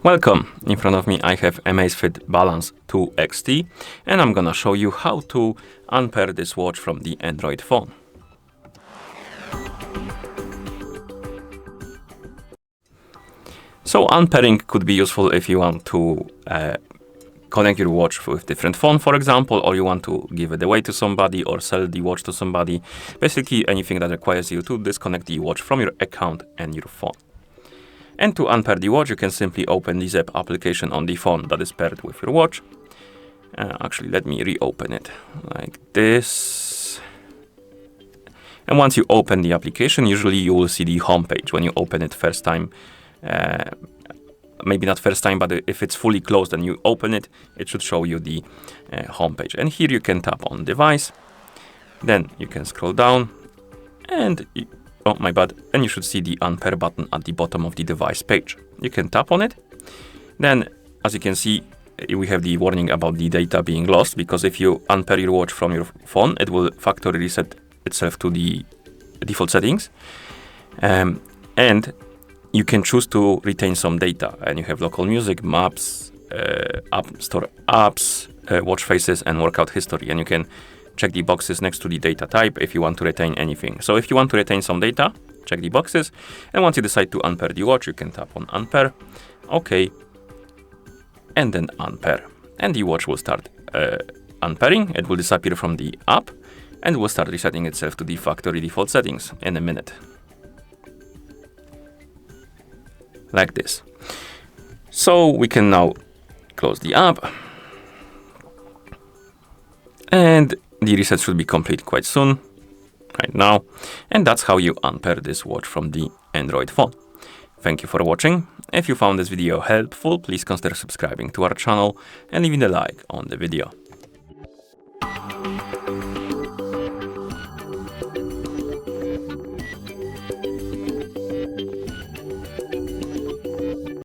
Welcome! In front of me I have AMAZFIT Balance 2 XT and I'm gonna show you how to unpair this watch from the Android phone. So unpairing could be useful if you want to connect your watch with different phone, for example, or you want to give it away to somebody or sell the watch to somebody. Basically anything that requires you to disconnect the watch from your account and your phone. And to unpair the watch, you can simply open the Zepp application on the phone that is paired with your watch. Actually, let me reopen it like this. And once you open the application, usually you will see the home page when you open it first time. Maybe not first time, but if it's fully closed and you open it, it should show you the home page. And here you can tap on device. Then you can scroll down and oh, my bad. And you should see the unpair button at the bottom of the device page. You can tap on it. Then, as you can see, we have the warning about the data being lost, because if you unpair your watch from your phone, it will factory reset itself to the default settings. And you can choose to retain some data, and you have local music, maps, app store apps, watch faces, and workout history. And you can check the boxes next to the data type if you want to retain anything. So if you want to retain some data, check the boxes. And once you decide to unpair the watch, you can tap on unpair, OK, and then unpair. And the watch will start unpairing. It will disappear from the app and will start resetting itself to the factory default settings in a minute. Like this. So we can now close the app. And the reset should be complete quite soon, right now. And that's how you unpair this watch from the Android phone. Thank you for watching. If you found this video helpful, please consider subscribing to our channel and leaving a like on the video.